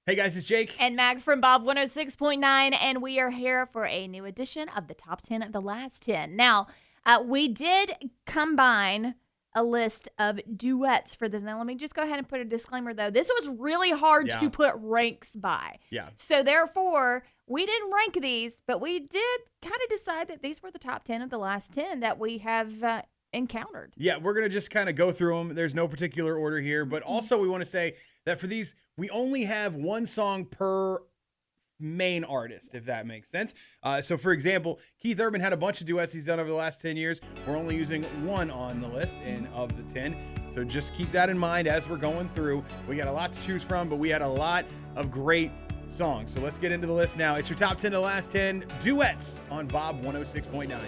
Hey guys, it's Jake. And Mag from Bob 106.9, and we are here for a new edition of the top 10 of the last 10. Now, we did combine a list of duets for this. Now, let me just go ahead and put a disclaimer, though. This was really hard to put ranks by. Yeah. So, therefore, we didn't rank these, but we did kind of decide that these were the top 10 of the last 10 that we have encountered. Yeah, we're going to just kind of go through them. There's no particular order here, but also we want to say that for these, we only have one song per main artist, if that makes sense. So, for example, Keith Urban had a bunch of duets he's done over the last 10 years. We're only using one on the list and of the 10. So just keep that in mind as we're going through. We got a lot to choose from, but we had a lot of great songs. So let's get into the list now. It's your top 10 of the last 10 duets on Bob 106.9.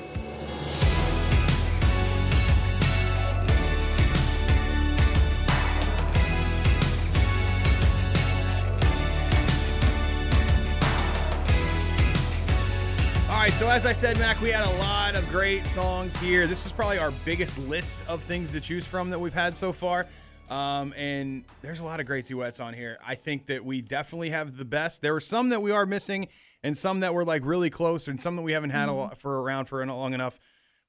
All right, so as I said, Mac, we had a lot of great songs here. This is probably our biggest list of things to choose from that we've had so far. And there's a lot of great duets on here. I think that we definitely have the best. There were some that we are missing and some that were like really close and some that we haven't had around for long enough.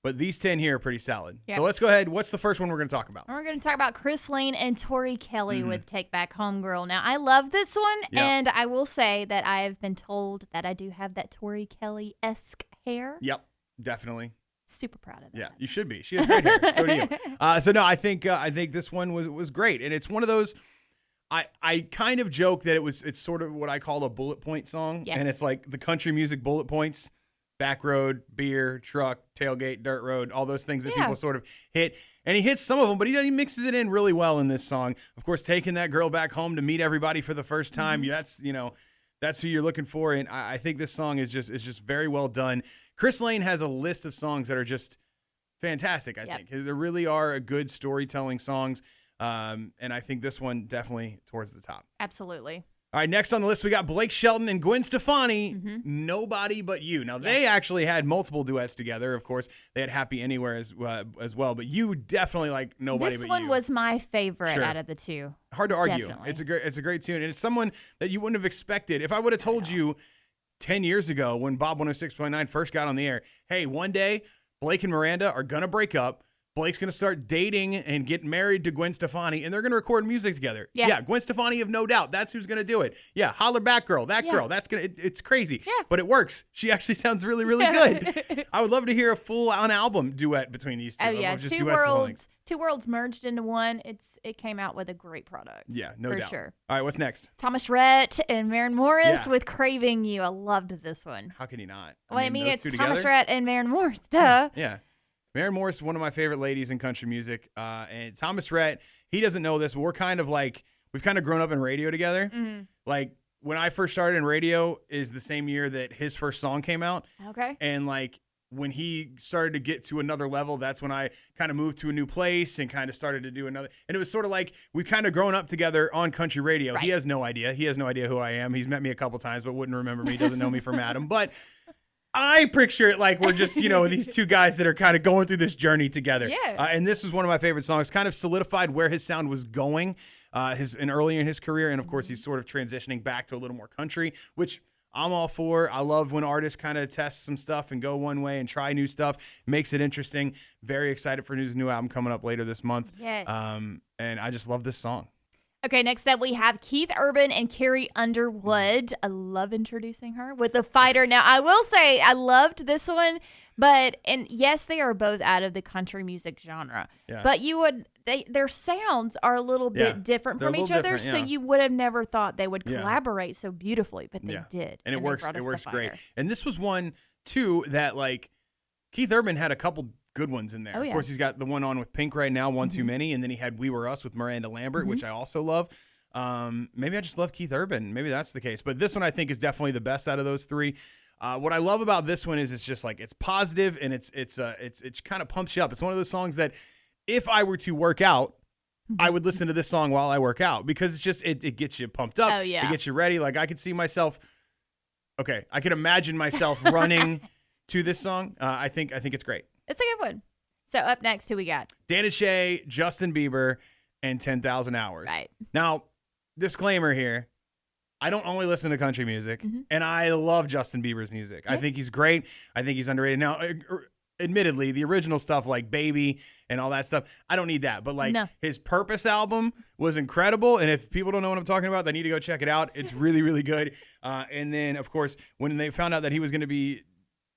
But these 10 here are pretty solid. Yep. So let's go ahead. What's the first one we're going to talk about? We're going to talk about Chris Lane and Tori Kelly with Take Back Home Girl. Now, I love this one, and I will say that I have been told that I do have that Tori Kelly-esque hair. Yep, definitely. Super proud of that. Yeah, you should be. She has great hair. So do you. So no, I think this one was great, and it's one of those. I kind of joke that it's sort of what I call a bullet point song, and it's like the country music bullet points. Back road, beer, truck, tailgate, dirt road, all those things that people sort of hit. And he hits some of them, but he mixes it in really well in this song. Of course, taking that girl back home to meet everybody for the first time, that's who you're looking for. And I think this song is just very well done. Chris Lane has a list of songs that are just fantastic, I think. There really are good storytelling songs. And I think this one definitely towards the top. Absolutely. All right, next on the list, we got Blake Shelton and Gwen Stefani, Nobody But You. Now, they actually had multiple duets together. Of course, they had Happy Anywhere as well, but you definitely like Nobody But You. This one was my favorite out of the two. Hard to argue. Definitely. It's a great tune, and it's someone that you wouldn't have expected. If I would have told you 10 years ago when Bob 106.9 first got on the air, hey, one day Blake and Miranda are going to break up. Blake's going to start dating and get married to Gwen Stefani, and they're going to record music together. Yeah, Gwen Stefani of No Doubt. That's who's going to do it. Yeah, Holler Back Girl, that girl. That's it's crazy. Yeah. But it works. She actually sounds really, really good. I would love to hear a full-on album duet between these two. Oh, yeah. Two worlds merged into one. It came out with a great product. Yeah, no doubt. For sure. All right, what's next? Thomas Rhett and Maren Morris with Craving You. I loved this one. How can you not? I mean it's Thomas Rhett and Maren Morris. Duh. Yeah. Maren Morris is one of my favorite ladies in country music. And Thomas Rhett, he doesn't know this, but we've kind of grown up in radio together. Like when I first started in radio is the same year that his first song came out. Okay. And like when he started to get to another level, that's when I kind of moved to a new place and kind of started to do another. And it was sort of like we've kind of grown up together on country radio. Right. He has no idea. He has no idea who I am. He's met me a couple times, but wouldn't remember me. He doesn't know me from Adam. But I picture it like we're just, these two guys that are kind of going through this journey together. Yeah. And this was one of my favorite songs. Kind of solidified where his sound was going earlier in his career. And, of course, he's sort of transitioning back to a little more country, which I'm all for. I love when artists kind of test some stuff and go one way and try new stuff. Makes it interesting. Very excited for his new album coming up later this month. Yes. And I just love this song. Okay, next up we have Keith Urban and Carrie Underwood. I love introducing her with The Fighter. Now, I will say I loved this one, and yes, they are both out of the country music genre. Yeah. But their sounds are a little bit different from each other, so you would have never thought they would collaborate so beautifully, but they did. And it works great. And this was one too that like Keith Urban had a couple good ones in there. Oh, yeah. Of course, he's got the one on with Pink right now, One Too Many, and then he had We Were Us with Miranda Lambert, which I also love. Maybe I just love Keith Urban. Maybe that's the case. But this one I think is definitely the best out of those three. What I love about this one is it's just like it's positive and it kind of pumps you up. It's one of those songs that if I were to work out, I would listen to this song while I work out because it's just it gets you pumped up. Oh, yeah. It gets you ready. Like I could see myself. Okay, I could imagine myself running to this song. I think it's great. It's a good one. So up next, who we got? Dan and Shay, Justin Bieber, and 10,000 Hours. Right. Now, disclaimer here. I don't only listen to country music, and I love Justin Bieber's music. I think he's great. I think he's underrated. Now, admittedly, the original stuff like Baby and all that stuff, I don't need that. But like his Purpose album was incredible. And if people don't know what I'm talking about, they need to go check it out. It's really, really good. And then, of course, when they found out that he was going to be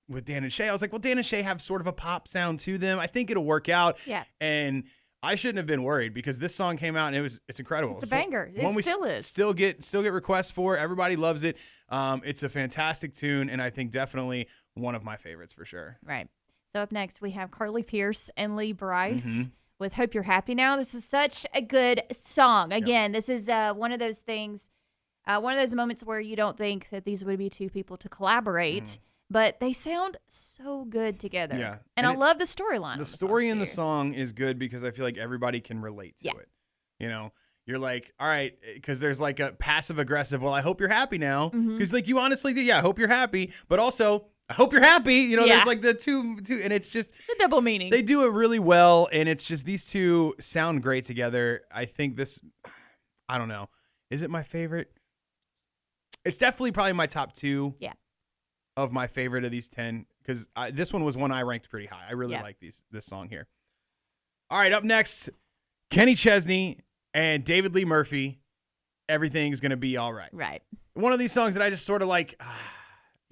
with Dan and Shay, I was like, well, Dan and Shay have sort of a pop sound to them. I think it'll work out. Yeah. And I shouldn't have been worried because this song came out and it's incredible. It's a banger. It still is. Still get requests for. Everybody loves it. It's a fantastic tune, and I think definitely one of my favorites for sure. Right. So up next we have Carly Pearce and Lee Brice with "Hope You're Happy Now." This is such a good song. Again, this is one of those things, one of those moments where you don't think that these would be two people to collaborate. But they sound so good together. Yeah. And I love the storyline. The story in the song is good because I feel like everybody can relate to it. You know, you're like, all right, because there's like a passive aggressive, well, I hope you're happy now. Because like you honestly do, I hope you're happy. But also, I hope you're happy. You know, there's like the two, and it's just the double meaning. They do it really well. And it's just these two sound great together. I think this, I don't know. Is it my favorite? It's definitely probably my top 2. Yeah. Of my favorite of these 10, because this one was one I ranked pretty high. I really like this song here. All right, up next, Kenny Chesney and David Lee Murphy, Everything's Gonna Be All Right. Right. One of these songs that I just sort of like,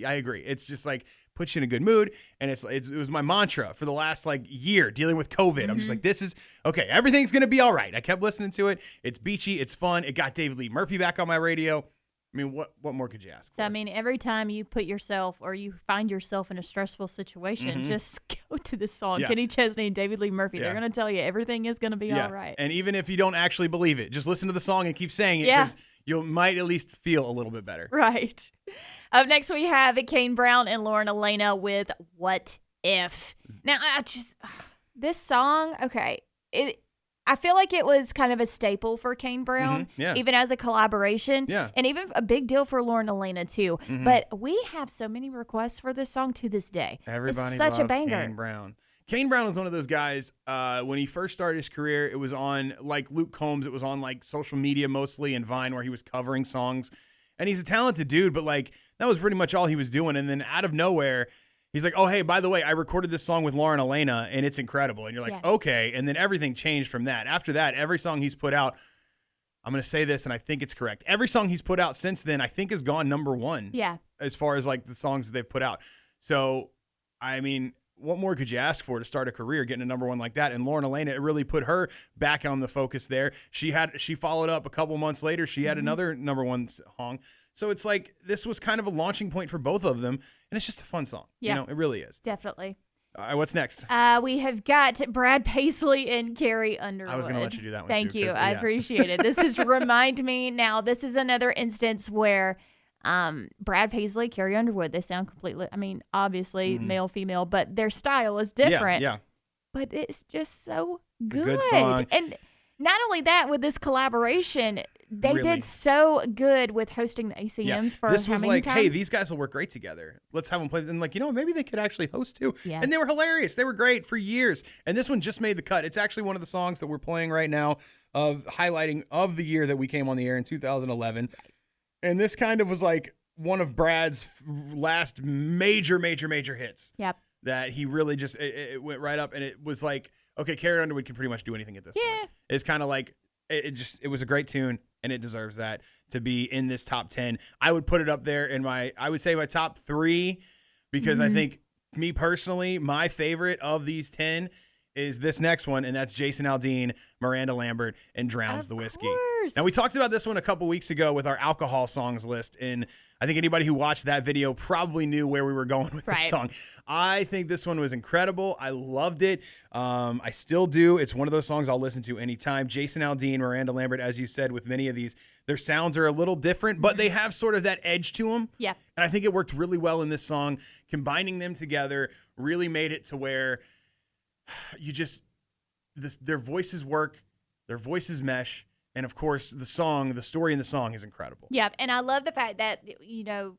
I agree. It's just like puts you in a good mood, and it was my mantra for the last like year dealing with COVID. I'm just like, this is, okay, everything's gonna be all right. I kept listening to it. It's beachy, it's fun. It got David Lee Murphy back on my radio. I mean, what more could you ask for? So, I mean, every time you put yourself or you find yourself in a stressful situation, just go to this song. Kenny Chesney and David Lee Murphy. They're going to tell you everything is going to be all right. And even if you don't actually believe it, just listen to the song and keep saying it because you might at least feel a little bit better. Right. Up next, we have Kane Brown and Lauren Elena with What If. Now, this song, okay, I feel like it was kind of a staple for Kane Brown, even as a collaboration, and even a big deal for Lauren Elena too. But we have so many requests for this song to this day. Everybody it's such loves a banger. Kane Brown. Kane Brown was one of those guys, when he first started his career, it was on, like Luke Combs, it was on like social media mostly and Vine where he was covering songs. And he's a talented dude, but like that was pretty much all he was doing. And then out of nowhere, he's like, oh, hey, by the way, I recorded this song with Lauren Elena, and it's incredible. And you're like, okay. And then everything changed from that. After that, every song he's put out, I'm going to say this, and I think it's correct. Every song he's put out since then, I think has gone number 1. Yeah. As far as like the songs that they've put out. So, I mean, what more could you ask for to start a career getting a number 1 like that? And Lauren Elena, it really put her back on the focus there. She followed up a couple months later. She had another number 1 song. So it's like this was kind of a launching point for both of them, and it's just a fun song. Yeah. You know, it really is. Definitely. All right, what's next? We have got Brad Paisley and Carrie Underwood. I was going to let you do that one. Thank you. I appreciate it. This is Remind Me. Now, this is another instance where Brad Paisley, Carrie Underwood, they sound completely, I mean, obviously male, female, but their style is different. Yeah. But it's just so good. Good song. And not only that, with this collaboration, they did so good with hosting the ACMs for this was how many like, times? hey, these guys will work great together. Let's have them play. And like, you know, maybe they could actually host too. Yeah. And they were hilarious. They were great for years. And this one just made the cut. It's actually one of the songs that we're playing right now of highlighting of the year that we came on the air in 2011. And this kind of was like one of Brad's last major hits. Yep. That he really just, it went right up, and it was like, okay, Carrie Underwood can pretty much do anything at this point. It's kind of like, it was a great tune, and it deserves that to be in this top 10. I would put it up there in I would say my top 3, because I think, me personally, my favorite of these 10 is this next one, and that's Jason Aldean, Miranda Lambert, and Drowns the Whiskey. Now, we talked about this one a couple weeks ago with our alcohol songs list, and I think anybody who watched that video probably knew where we were going with this song. I think this one was incredible. I loved it. I still do. It's one of those songs I'll listen to anytime. Jason Aldean, Miranda Lambert, as you said, with many of these, their sounds are a little different, but they have sort of that edge to them. Yeah. And I think it worked really well in this song. Combining them together really made it to where their voices work, their voices mesh, and of course the story in the song is incredible. Yeah, and I love the fact that, you know,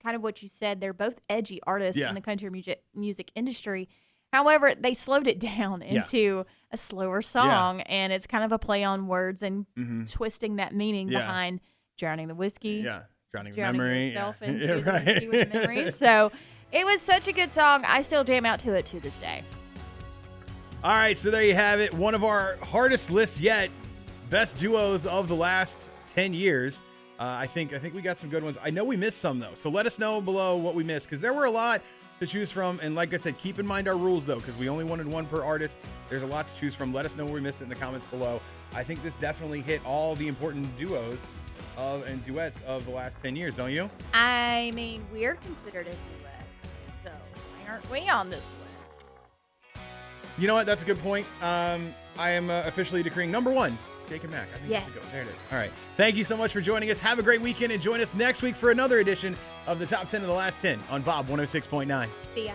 kind of what you said, they're both edgy artists in the country music industry. However, they slowed it down into a slower song, and it's kind of a play on words and twisting that meaning behind Drowning the Whiskey. Yeah. Drowning Memory. Yourself yeah. into Yeah, the right. whiskey with memories. So it was such a good song. I still jam out to it to this day. All right, so there you have it. One of our hardest lists yet. Best duos of the last 10 years. I think we got some good ones. I know we missed some, though. So let us know below what we missed, because there were a lot to choose from. And like I said, keep in mind our rules, though, because we only wanted one per artist. There's a lot to choose from. Let us know where we missed it in the comments below. I think this definitely hit all the important duos and duets of the last 10 years, don't you? I mean, we're considered a duet, so why aren't we on this list? You know what? That's a good point. I am officially decreeing number one, Jake and Mac. I think Yes. that's a go. There it is. All right. Thank you so much for joining us. Have a great weekend, and join us next week for another edition of the Top 10 of the Last 10 on Bob 106.9. See ya.